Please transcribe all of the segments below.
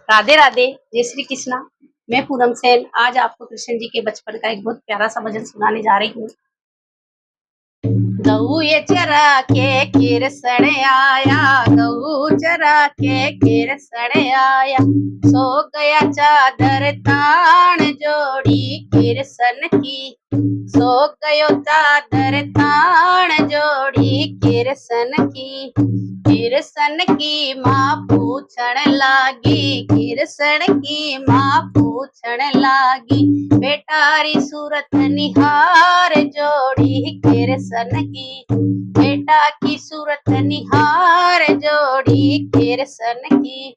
राधे राधे, जय श्री कृष्णा। मैं पूनम सेन आज आपको कृष्ण जी के बचपन का एक बहुत प्यारा सा भजन सुनाने जा रही हूँ। गऊ ये चरा के कृष्ण आया, गऊ चरा के कृष्ण आया, सो गया चादर तान जोड़ी कृष्ण की, सो गयो चादर तान जोड़ी कृष्ण की। कृष्ण की माँ पूछण लागी, कृष्ण की माँ पूछण लागी, बेटारी सूरत निहार जोड़ी कृष्ण की, बेटा की सूरत निहार जोड़ी कृष्ण की।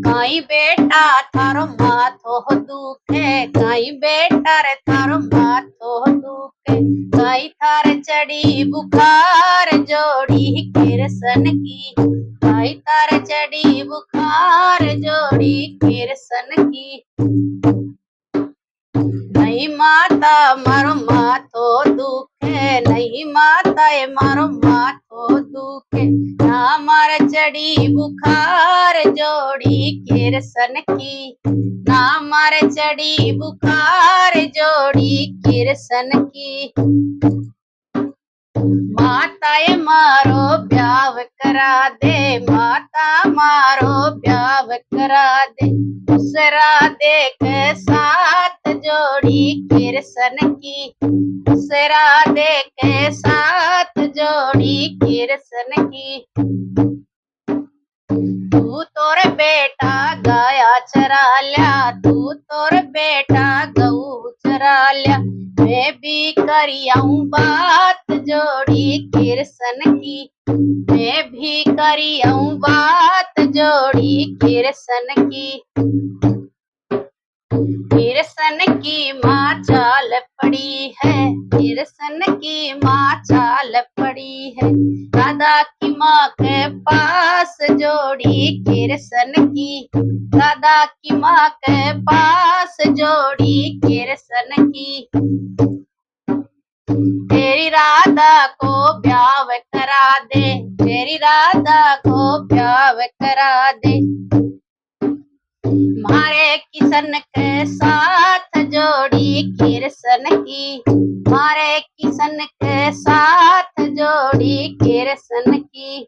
काई बेटा थारो माथो दुखे, काई बेटा रे थारो माथो दुखे, काई थारे चढ़ी बुखार जोड़ी कृष्ण की, काई थारे चढ़ी बुखार जोड़ी कृष्ण की। नहीं माता मारो माथो दुखे, नहीं माता ये मारो माथो दुखे, ना मार चढ़ी बुखार जोड़ी कृष्ण की, ना मार चढ़ी बुखार जोड़ी कृष्ण की। माता ये मारो ब्याह करा दे, माता मारो ब्याह करा दे, दूसरा देख साथ जोड़ी कृष्ण की, दूसरा देख साथ जोड़ी कृष्ण की। तू तोर बेटा गाया चरा लिया, तू तोर बेटा गऊ चरा लिया, मैं भी करियाऊं बात जोड़ी कृष्ण की, मैं भी करियाऊं बात जोड़ी कृष्ण की। कृष्ण की माँ चाल पड़ी है, कृष्ण की माँ चाल पड़ी है, राधा की माँ के पास जोड़ी कृष्ण की, राधा की माँ के पास जोड़ी कृष्ण की। तेरी राधा को ब्याह करा दे, तेरी राधा को ब्याह करा दे, मारे किशन के साथ जोड़ी कृष्ण की, मारे किशन के साथ जोड़ी कृष्ण की।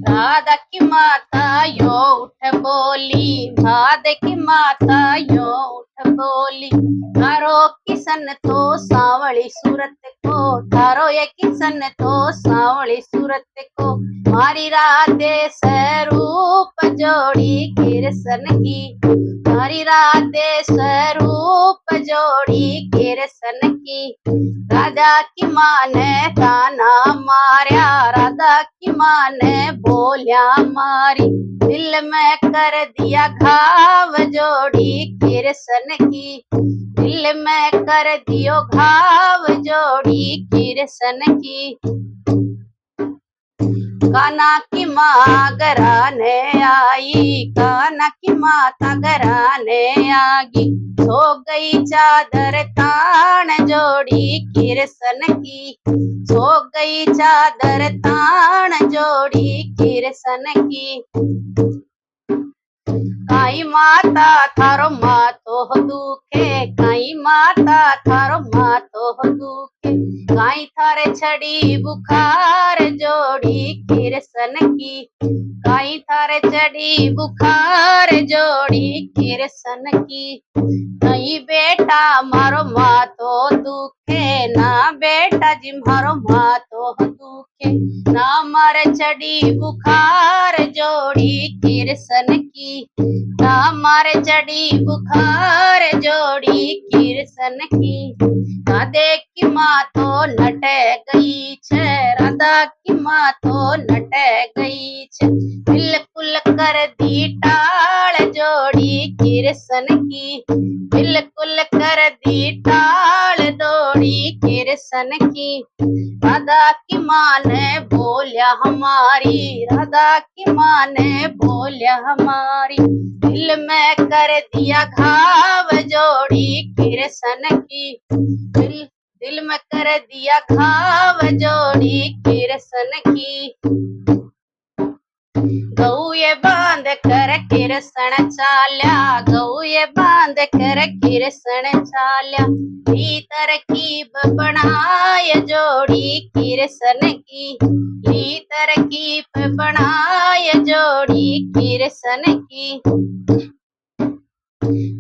राधा की माता यो उठ बोली, राधा की माता यो उठ बोली, थारो किशन तो सांवली सूरत को, थारो ये किशन तो सांवली सूरत को, मारी राधे स्वरूप जोड़ी कृष्ण की, मारी राधे स्वरूप जोड़ी कृष्ण की। राधा की माँ ने ताना मारा, राधा की माँ ने बोलिया मारी, दिल में कर दिया घाव जोड़ी कृष्ण की, दिल में कर दियो घाव जोड़ी कृष्ण की। कान्हा की माँ घराने आई, कान्हा की माता घराने आगी, सो गई चादर तान जोड़ी कृष्ण की, सो गई चादर तान जोड़ी कृष्ण की। काई माता थारो माथो दुखे, काई माता थारो माथो दुखे, काई थारे चढ़ी बुखार जोड़ी कृष्ण की, काई थारे चढ़ी बुखार जोड़ी कृष्ण की। नहीं बेटा मारो माथो दुखे, ना बेटा जी मारो माथो दुखे, ना मारे चढ़ी बुखार जोड़ी कृष्ण की, ना मारे चढ़ी बुखार जोड़ी कृष्ण की। राधे की माँ तो नट गई छे, राधा की माँ तो नट गई छे, बिल्कुल कर दी टाल जोड़ी कृष्ण की, बिल्कुल कर दी टाल जोड़ी कृष्ण की। राधा की माँ ने बोलिया हमारी, राधा की माँ ने बोलिया हमारी, दिल में कर दिया घाव जोड़ी कृष्ण की, दिल में कर दिया घाव जोड़ी किरसन की। गऊ ये बांध कर किरसन चाल्या, गऊ ये बांध कर किरसन चाल्या। भीतर की बनाय जोड़ी किरसन की, भीतर की बनाय जोड़ी किरसन की।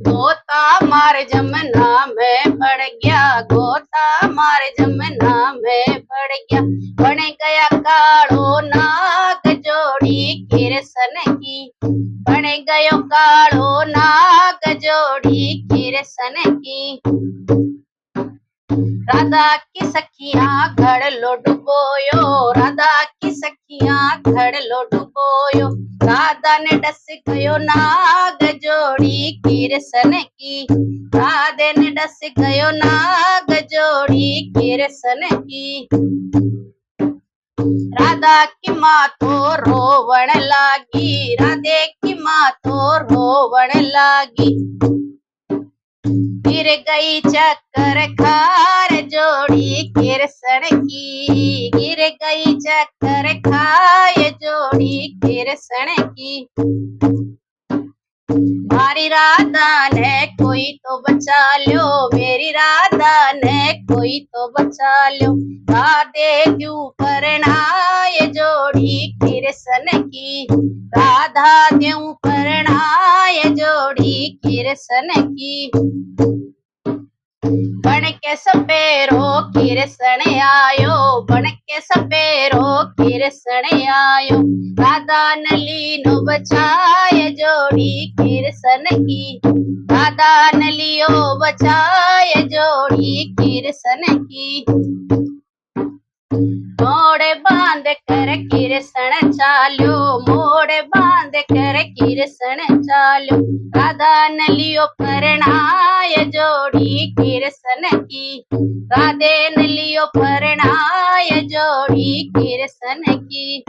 गोता मार जमना में बढ़ गया, गोता मार जमना में बढ़ गया। बन गया कालो नाग जोड़ी किरसन की, बन गयो कालो नाग जोड़ी किरसन की। राधा की सखियां घड़ लो डुबोयो, राधा की सखियां घड़ लो डुबोयो। राधा ने डस गयो नाग जोड़ी किरसन की, राधे ने डस गयो नाग जोड़ी किरसन की। राधा की माँ तो रोवण लागी, राधे की माँ तो रोवण लागी। गिर गई चक्कर खार जोड़ी किरसन की, गिर गई चक्कर खाए जोड़ी किरसन की। मारी राधा ने कोई तो बचा लो, मेरी राधा ने कोई तो बचा लो। राधे क्यों परणाय जोड़ी किरसन की, राधा क्यों परणाय जोड़ी किरसन की। बन के सपेरो किरसन आयो, बन के सपेरो किरसन आयो। राधा नली नो बचाए जोड़ी किरसन की, राधा नलियो बचाए जोड़ी किरसन की। मोड़े बांध कर किरसन चालो, मोड़े बांध कर किरसन चालो। राधा नलियो परणाय जोड़ी किरसन की, राधे नलियो परणाय जोड़ी किरसन की।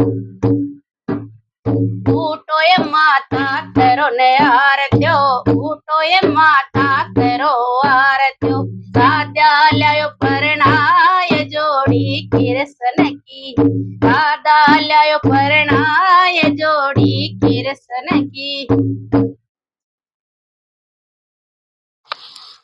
उठो ये माता करो ने आरत्यो, उठो ये माता करो आरत्यो। राधा लायो परणाय जोड़ी किरसन की, राधा लायो परणाय जोड़ी किरसन की।